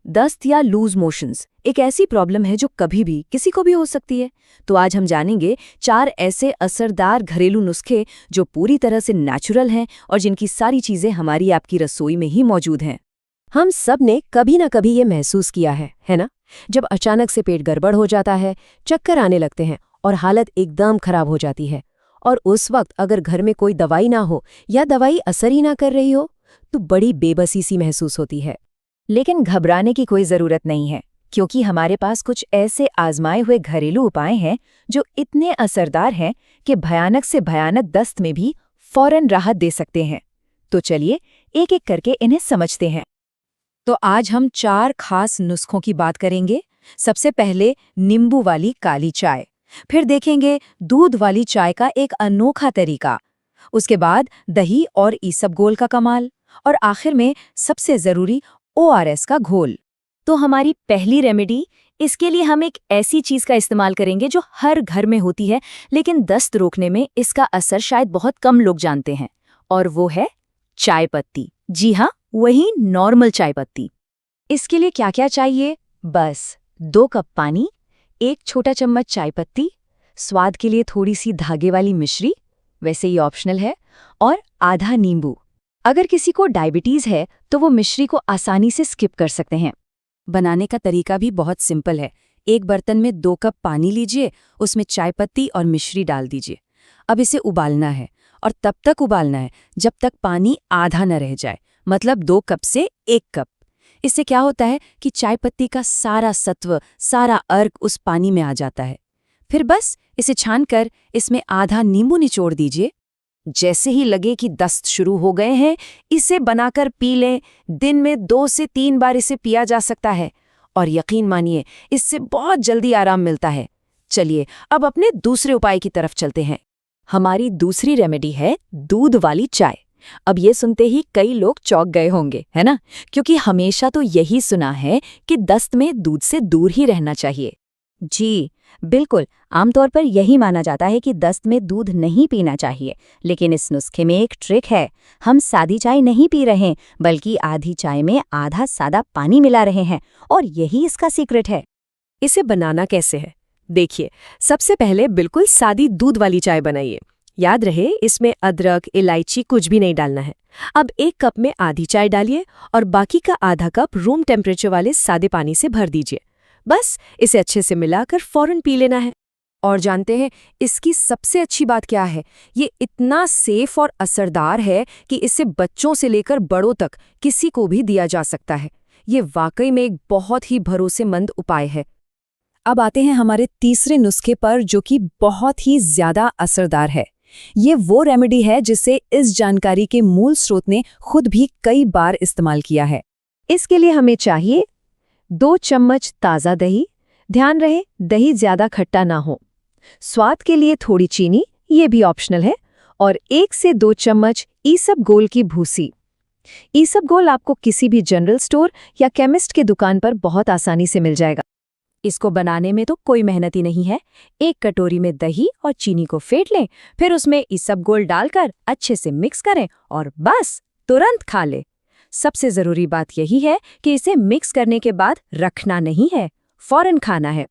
दस्त या loose motions एक ऐसी प्रॉब्लम है जो कभी भी किसी को भी हो सकती है। तो आज हम जानेंगे 4 ऐसे असरदार घरेलू नुस्खे जो पूरी तरह से नेचुरल हैं और जिनकी सारी चीजें हमारी आपकी रसोई में ही मौजूद हैं। हम सब ने कभी ना कभी ये महसूस किया है ना? जब अचानक से पेट गड़बड़ हो जाता है, चक्कर आने लगते हैं और हालत एकदम खराब हो जाती है। और उस वक्त अगर घर में कोई दवाई ना हो या दवाई असर ही ना कर रही हो तो बड़ी बेबसी सी महसूस होती है। लेकिन घबराने की कोई जरूरत नहीं है, क्योंकि हमारे पास कुछ ऐसे आजमाए हुए घरेलू उपाय हैं जो इतने असरदार हैं कि भयानक से भयानक दस्त में भी फौरन राहत दे सकते हैं। तो चलिए एक एक करके इन्हें समझते हैं। तो आज हम 4 खास नुस्खों की बात करेंगे। सबसे पहले नींबू वाली काली चाय, फिर देखेंगे दूध वाली चाय का एक अनोखा तरीका, उसके बाद दही और ईसबगोल का कमाल, और आखिर में सबसे जरूरी ORS का घोल। तो हमारी पहली रेमेडी, इसके लिए हम एक ऐसी चीज का इस्तेमाल करेंगे जो हर घर में होती है, लेकिन दस्त रोकने में इसका असर शायद बहुत कम लोग जानते हैं, और वो है चाय पत्ती। जी हाँ, वही नॉर्मल चाय पत्ती। इसके लिए क्या क्या चाहिए? बस 2 कप पानी, 1 छोटा चम्मच चाय पत्ती, स्वाद के लिए थोड़ी सी धागे वाली मिश्री, वैसे ये ऑप्शनल है, और आधा नींबू। अगर किसी को डायबिटीज है तो वो मिश्री को आसानी से स्किप कर सकते हैं। बनाने का तरीका भी बहुत सिंपल है। एक बर्तन में 2 कप पानी लीजिए, उसमें चाय पत्ती और मिश्री डाल दीजिए। अब इसे उबालना है, और तब तक उबालना है जब तक पानी आधा न रह जाए, मतलब 2 कप से 1 कप। इससे क्या होता है कि चाय पत्ती का सारा सत्व, सारा अर्क उस पानी में आ जाता है। फिर बस इसे छानकर इसमें आधा नींबू निचोड़ दीजिए। जैसे ही लगे कि दस्त शुरू हो गए हैं, इसे बनाकर पी लें। दिन में 2 से 3 बार इसे पिया जा सकता है, और यकीन मानिए इससे बहुत जल्दी आराम मिलता है। चलिए अब अपने दूसरे उपाय की तरफ चलते हैं। हमारी दूसरी रेमेडी है दूध वाली चाय। अब ये सुनते ही कई लोग चौंक गए होंगे, है ना? क्योंकि हमेशा तो यही सुना है कि दस्त में दूध से दूर ही रहना चाहिए। जी बिल्कुल, आमतौर पर यही माना जाता है कि दस्त में दूध नहीं पीना चाहिए, लेकिन इस नुस्खे में एक ट्रिक है। हम सादी चाय नहीं पी रहे, बल्कि आधी चाय में आधा सादा पानी मिला रहे हैं, और यही इसका सीक्रेट है। इसे बनाना कैसे है? देखिए, सबसे पहले बिल्कुल सादी दूध वाली चाय बनाइए। याद रहे, इसमें अदरक, इलायची कुछ भी नहीं डालना है। अब 1 कप में आधी चाय डालिए और बाकी का आधा कप रूम टेम्परेचर वाले सादे पानी से भर दीजिए। बस इसे अच्छे से मिलाकर फौरन पी लेना है। और जानते हैं इसकी सबसे अच्छी बात क्या है? ये इतना सेफ और असरदार है कि इसे बच्चों से लेकर बड़ों तक किसी को भी दिया जा सकता है। ये वाकई में एक बहुत ही भरोसेमंद उपाय है। अब आते हैं हमारे तीसरे नुस्खे पर, जो कि बहुत ही ज्यादा असरदार है। ये वो रेमेडी है जिसे इस जानकारी के मूल स्रोत ने खुद भी कई बार इस्तेमाल किया है। इसके लिए हमें चाहिए 2 चम्मच ताज़ा दही। ध्यान रहे दही ज्यादा खट्टा ना हो। स्वाद के लिए थोड़ी चीनी, ये भी ऑप्शनल है, और 1 से 2 चम्मच ईसबगोल की भूसी। ईसबगोल आपको किसी भी जनरल स्टोर या केमिस्ट के दुकान पर बहुत आसानी से मिल जाएगा। इसको बनाने में तो कोई मेहनत ही नहीं है। 1 कटोरी में दही और चीनी को फेंट लें, फिर उसमें ईसबगोल डालकर अच्छे से मिक्स करें और बस तुरंत खा लें। सबसे जरूरी बात यही है कि इसे मिक्स करने के बाद रखना नहीं है, फौरन खाना है।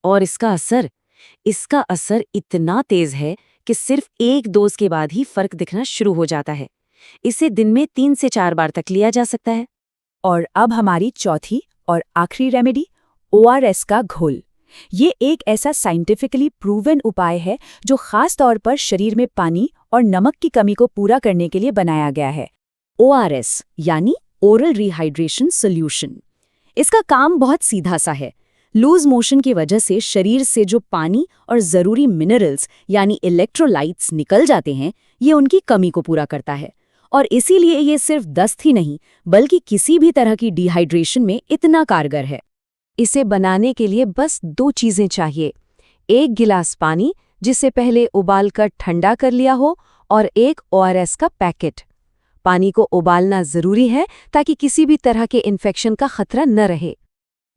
और इसका असर इतना तेज है कि सिर्फ 1 डोज के बाद ही फर्क दिखना शुरू हो जाता है। इसे दिन में 3 से 4 बार तक लिया जा सकता है। और अब हमारी चौथी और आखिरी रेमेडी, ORS का घोल। ये एक ऐसा साइंटिफिकली प्रूवन उपाय है जो खास तौर पर शरीर में पानी और नमक की कमी को पूरा करने के लिए बनाया गया है। ORS यानी ओरल रिहाइड्रेशन सॉल्यूशन। इसका काम बहुत सीधा सा है। लूज मोशन की वजह से शरीर से जो पानी और जरूरी मिनरल्स यानी इलेक्ट्रोलाइट्स निकल जाते हैं, ये उनकी कमी को पूरा करता है। और इसीलिए ये सिर्फ दस्त ही नहीं, बल्कि किसी भी तरह की डिहाइड्रेशन में इतना कारगर है। इसे बनाने के लिए बस 2 चीजें चाहिए। 1 गिलास पानी, जिसे पहले उबालकर ठंडा कर लिया हो, और 1 ORS का पैकेट। पानी को उबालना जरूरी है ताकि किसी भी तरह के इन्फेक्शन का खतरा न रहे।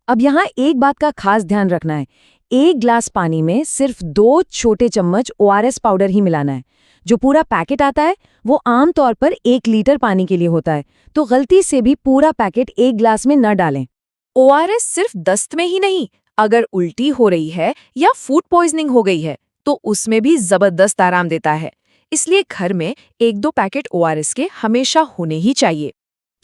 अब यहाँ एक बात का खास ध्यान रखना है। 1 गिलास पानी में सिर्फ 2 छोटे चम्मच ORS पाउडर ही मिलाना है। जो पूरा पैकेट आता है वो आमतौर पर 1 लीटर पानी के लिए होता है, तो गलती से भी पूरा पैकेट 1 गिलास में न डालें। ORS सिर्फ दस्त में ही नहीं, अगर उल्टी हो रही है या फूड पॉइजनिंग हो गई है तो उसमें भी जबरदस्त आराम देता है। इसलिए घर में 1-2 पैकेट ORS के हमेशा होने ही चाहिए।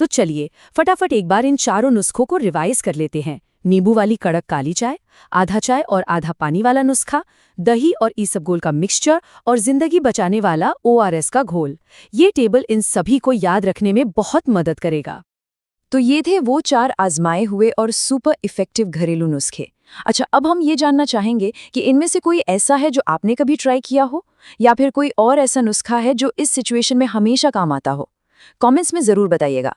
तो चलिए फटाफट एक बार इन चारों नुस्खों को रिवाइज कर लेते हैं। नींबू वाली कड़क काली चाय, आधा चाय और आधा पानी वाला नुस्खा, दही और इसबगोल का मिक्सचर और जिंदगी बचाने वाला ORS का घोल। ये टेबल इन सभी को याद रखने में बहुत मदद करेगा। तो ये थे वो 4 आजमाए हुए और सुपर इफेक्टिव घरेलू नुस्खे। अच्छा, अब हम ये जानना चाहेंगे कि इनमें से कोई ऐसा है जो आपने कभी ट्राई किया हो, या फिर कोई और ऐसा नुस्खा है जो इस सिचुएशन में हमेशा काम आता हो। कमेंट्स में ज़रूर बताइएगा।